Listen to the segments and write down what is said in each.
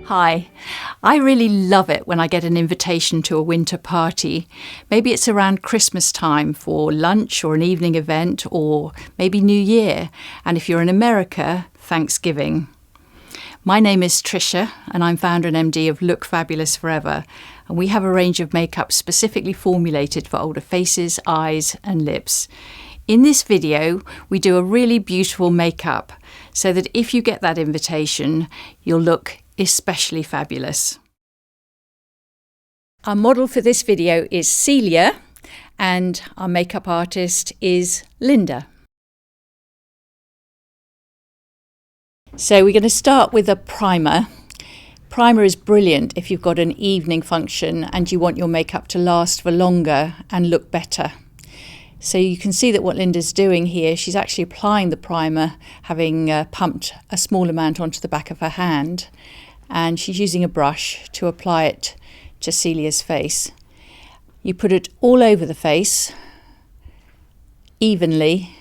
Hi, I really love it when I get an invitation to a winter party. Maybe it's around Christmas time for lunch or an evening event, or maybe New Year, and if you're in America, Thanksgiving. My name is Tricia and I'm founder and MD of Look Fabulous Forever, and we have a range of makeup specifically formulated for older faces, eyes and lips. In this video, we do a really beautiful makeup so that if you get that invitation, you'll look especially fabulous. Our model for this video is Celia and our makeup artist is Linda. So we're going to start with a primer. Primer is brilliant if you've got an evening function and you want your makeup to last for longer and look better. So you can see that what Linda's doing here, she's actually applying the primer, having pumped a small amount onto the back of her hand, and she's using a brush to apply it to Celia's face. You put it all over the face, evenly,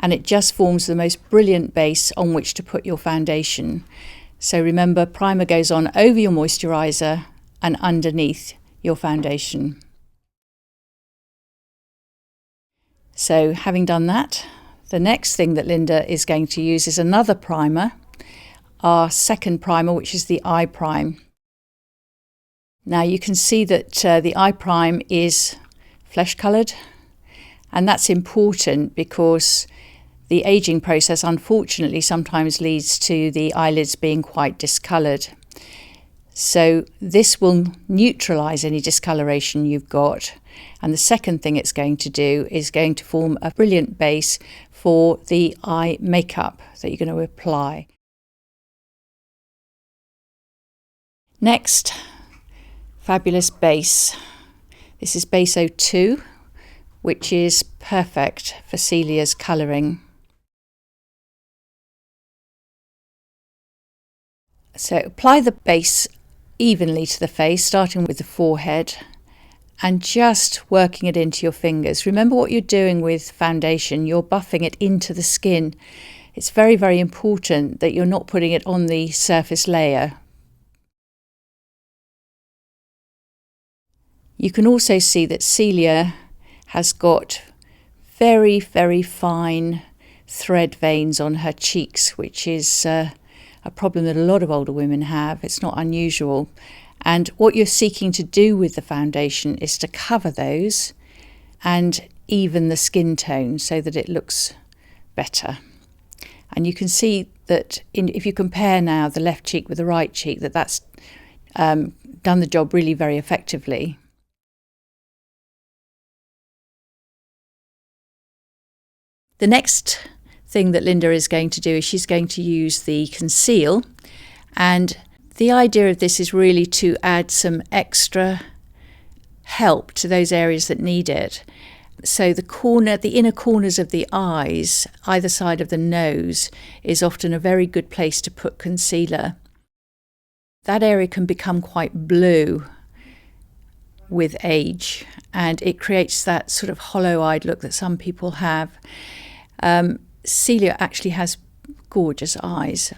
and it just forms the most brilliant base on which to put your foundation. So remember, primer goes on over your moisturiser and underneath your foundation. So having done that, the next thing that Linda is going to use is another primer, our second primer, which is the eye prime. Now you can see that the eye prime is flesh coloured, and that's important because the aging process unfortunately sometimes leads to the eyelids being quite discoloured. So this will neutralise any discoloration you've got. And the second thing it's going to do is going to form a brilliant base for the eye makeup that you're going to apply. Next, fabulous base. This is base 02, which is perfect for Celia's colouring. So apply the base evenly to the face, starting with the forehead and just working it into your fingers. Remember what you're doing with foundation, you're buffing it into the skin. It's very, very important that you're not putting it on the surface layer. You can also see that Celia has got very, very fine thread veins on her cheeks, which is a problem that a lot of older women have. It's not unusual. And what you're seeking to do with the foundation is to cover those and even the skin tone so that it looks better. And you can see that if you compare now the left cheek with the right cheek, that's done the job really very effectively. The next thing that Linda is going to do is she's going to use the Conceal, and the idea of this is really to add some extra help to those areas that need it. So the inner corners of the eyes, either side of the nose, is often a very good place to put concealer. That area can become quite blue with age, and it creates that sort of hollow-eyed look that some people have. Celia actually has gorgeous eyes.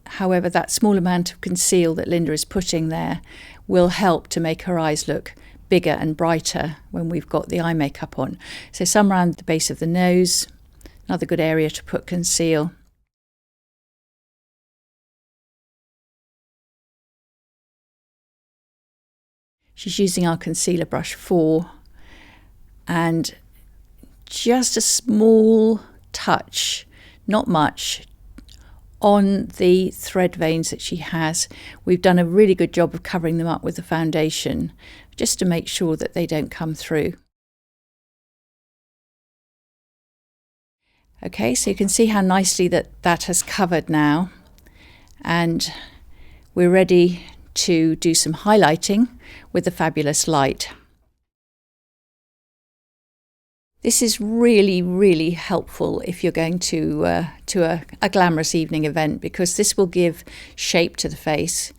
However, that small amount of conceal that Linda is putting there will help to make her eyes look bigger and brighter when we've got the eye makeup on. So some around the base of the nose, another good area to put conceal. She's using our concealer brush 4, and just a small touch, not much, on the thread veins that she has. We've done a really good job of covering them up with the foundation, just to make sure that they don't come through. Okay, so you can see how nicely that has covered now, and we're ready to do some highlighting with the fabulous light. This is really, really helpful if you're going to a glamorous evening event, because this will give shape to the face,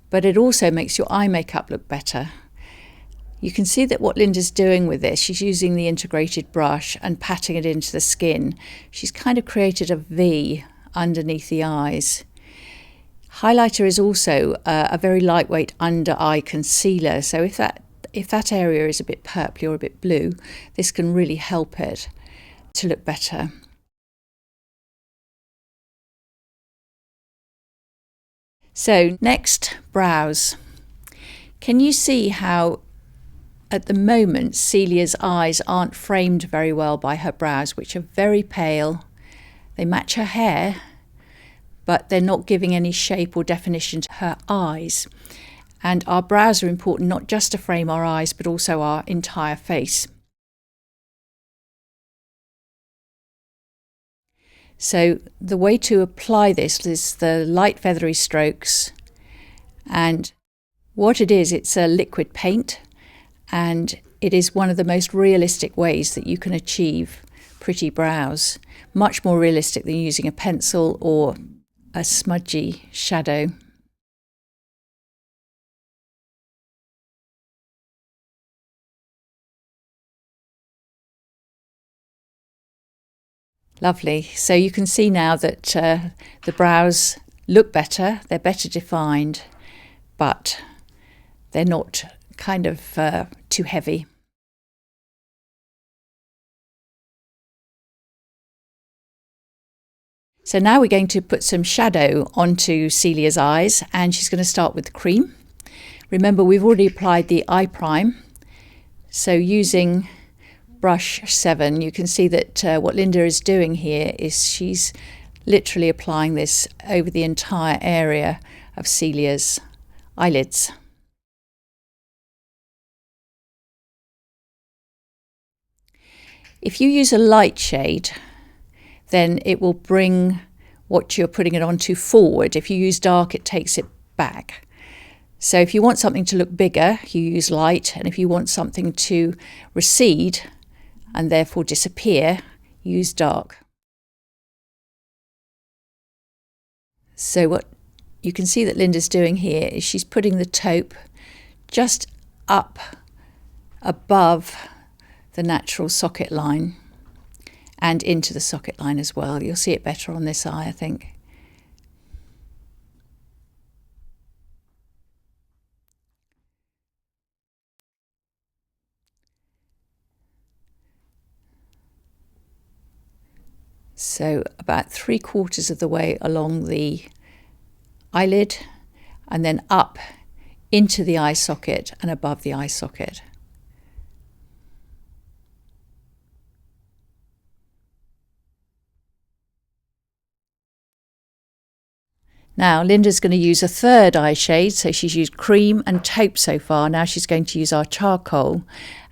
but it also makes your eye makeup look better. You can see that what Linda's doing with this, she's using the integrated brush and patting it into the skin. She's kind of created a V underneath the eyes. Highlighter is also a very lightweight under eye concealer, so if that area is a bit purpley or a bit blue, this can really help it to look better. So next, brows. Can you see how at the moment Celia's eyes aren't framed very well by her brows, which are very pale? They match her hair, but they're not giving any shape or definition to her eyes. And our brows are important not just to frame our eyes, but also our entire face. So the way to apply this is the light feathery strokes, and what it is, it's a liquid paint, and it is one of the most realistic ways that you can achieve pretty brows, much more realistic than using a pencil or a smudgy shadow. Lovely. So you can see now that the brows look better, they're better defined, but they're not kind of too heavy. So now we're going to put some shadow onto Celia's eyes, and she's going to start with the cream. Remember, we've already applied the eye prime, so using brush 7, you can see that what Linda is doing here is she's literally applying this over the entire area of Celia's eyelids. If you use a light shade, then it will bring what you're putting it onto forward. If you use dark, it takes it back. So if you want something to look bigger, you use light, and if you want something to recede and therefore disappear, use dark. So what you can see that Linda's doing here is she's putting the taupe just up above the natural socket line and into the socket line as well. You'll see it better on this eye, I think. So about 3/4 of the way along the eyelid, and then up into the eye socket and above the eye socket. Now Linda's going to use a third eye shade, so she's used cream and taupe so far. Now she's going to use our charcoal,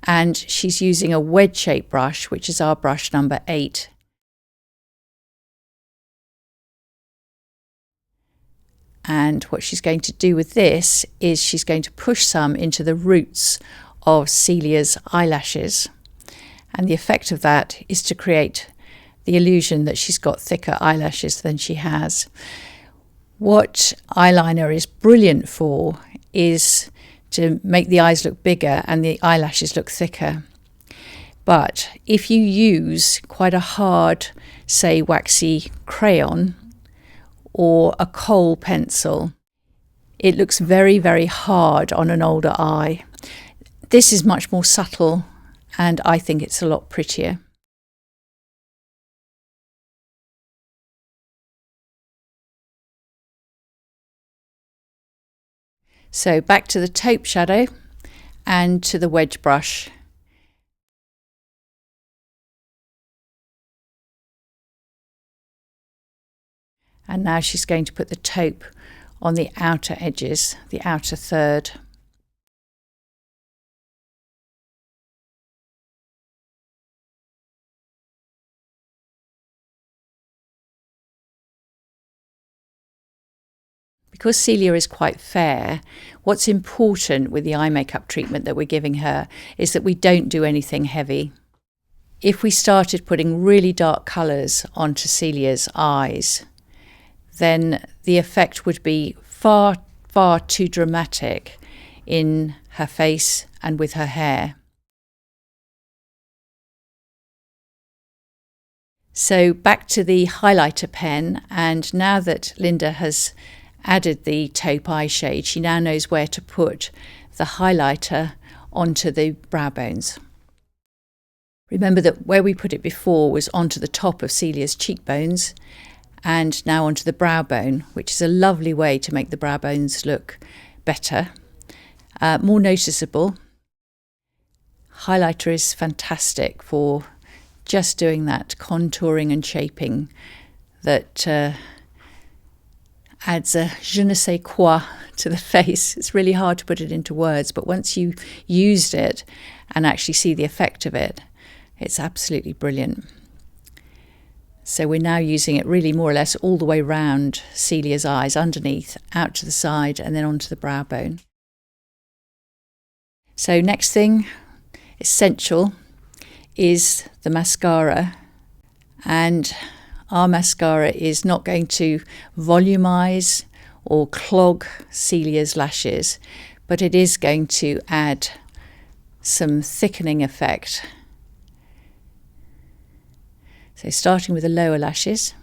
and she's using a wedge shape brush, which is our brush number 8. And what she's going to do with this is she's going to push some into the roots of Celia's eyelashes. And the effect of that is to create the illusion that she's got thicker eyelashes than she has. What eyeliner is brilliant for is to make the eyes look bigger and the eyelashes look thicker. But if you use quite a hard, say, waxy crayon or a kohl pencil, it looks very, very hard on an older eye. This is much more subtle, and I think it's a lot prettier. So back to the taupe shadow and to the wedge brush. And now she's going to put the taupe on the outer edges, the outer third. Because Celia is quite fair, what's important with the eye makeup treatment that we're giving her is that we don't do anything heavy. If we started putting really dark colours onto Celia's eyes, then the effect would be far, far too dramatic in her face and with her hair. So back to the highlighter pen, and now that Linda has added the taupe eye shade, she now knows where to put the highlighter onto the brow bones. Remember that where we put it before was onto the top of Celia's cheekbones, and now onto the brow bone, which is a lovely way to make the brow bones look better, more noticeable. Highlighter is fantastic for just doing that contouring and shaping that adds a je ne sais quoi to the face. It's really hard to put it into words, but once you used it and actually see the effect of it, it's absolutely brilliant. So we're now using it really more or less all the way round Celia's eyes, underneath, out to the side, and then onto the brow bone. So next thing, essential, is the mascara. And our mascara is not going to volumize or clog Celia's lashes, but it is going to add some thickening effect. So starting with the lower lashes.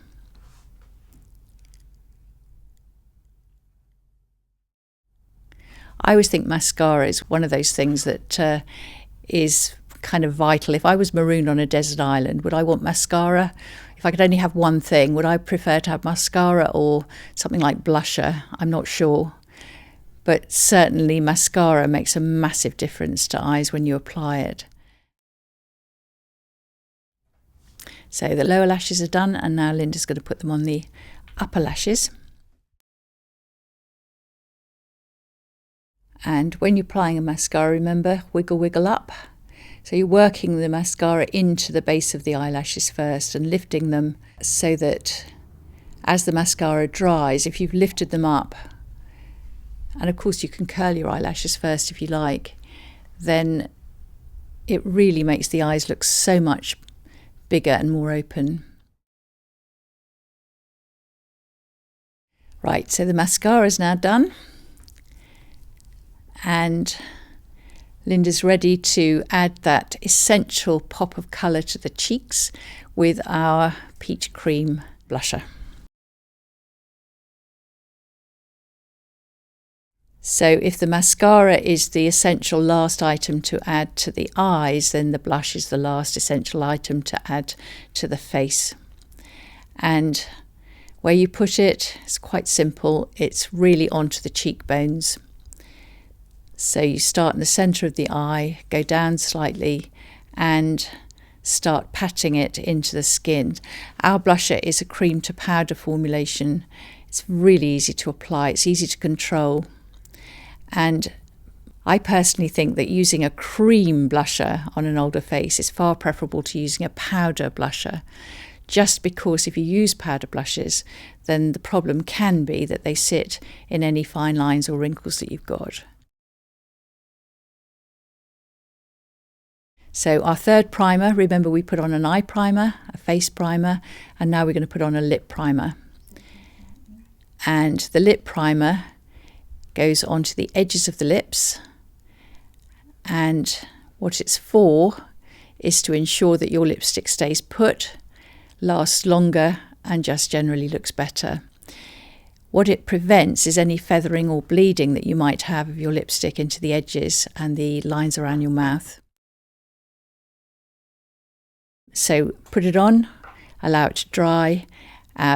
I always think mascara is one of those things that is kind of vital. If I was marooned on a desert island, would I want mascara? If I could only have one thing, would I prefer to have mascara or something like blusher? I'm not sure. But certainly mascara makes a massive difference to eyes when you apply it. So the lower lashes are done, and now Linda's going to put them on the upper lashes. And when you're applying a mascara, remember, wiggle, wiggle up. So you're working the mascara into the base of the eyelashes first and lifting them so that as the mascara dries, if you've lifted them up, and of course you can curl your eyelashes first if you like, then it really makes the eyes look so much bigger and more open. Right, so the mascara is now done, and Linda's ready to add that essential pop of colour to the cheeks with our peach cream blusher. So if the mascara is the essential last item to add to the eyes, then the blush is the last essential item to add to the face. And where you put it, it's quite simple. It's really onto the cheekbones. So you start in the centre of the eye, go down slightly, and start patting it into the skin. Our blusher is a cream to powder formulation. It's really easy to apply, it's easy to control. And I personally think that using a cream blusher on an older face is far preferable to using a powder blusher, just because if you use powder blushes, then the problem can be that they sit in any fine lines or wrinkles that you've got. So our third primer, remember we put on an eye primer, a face primer, and now we're going to put on a lip primer. And the lip primer goes onto the edges of the lips, and what it's for is to ensure that your lipstick stays put, lasts longer, and just generally looks better. What it prevents is any feathering or bleeding that you might have of your lipstick into the edges and the lines around your mouth. So put it on, allow it to dry,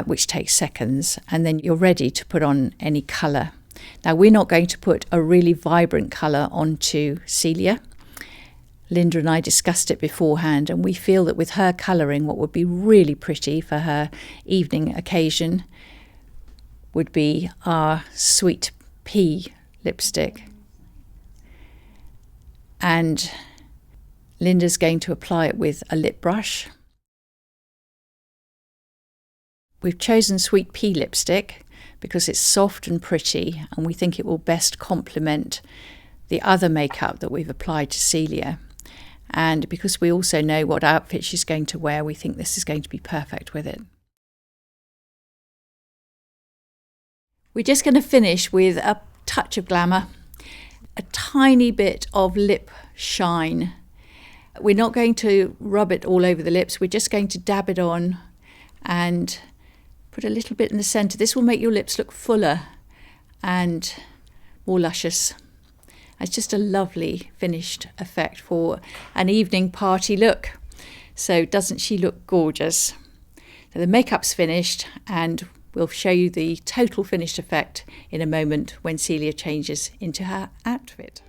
which takes seconds, and then you're ready to put on any colour. Now we're not going to put a really vibrant colour onto Celia. Linda and I discussed it beforehand, and we feel that with her colouring, what would be really pretty for her evening occasion would be our Sweet Pea lipstick. And Linda's going to apply it with a lip brush. We've chosen Sweet Pea lipstick because it's soft and pretty, and we think it will best complement the other makeup that we've applied to Celia. And because we also know what outfit she's going to wear, we think this is going to be perfect with it. We're just going to finish with a touch of glamour, a tiny bit of lip shine. We're not going to rub it all over the lips, we're just going to dab it on and put a little bit in the centre. This will make your lips look fuller and more luscious. It's just a lovely finished effect for an evening party look. So doesn't she look gorgeous? So the makeup's finished, and we'll show you the total finished effect in a moment when Celia changes into her outfit.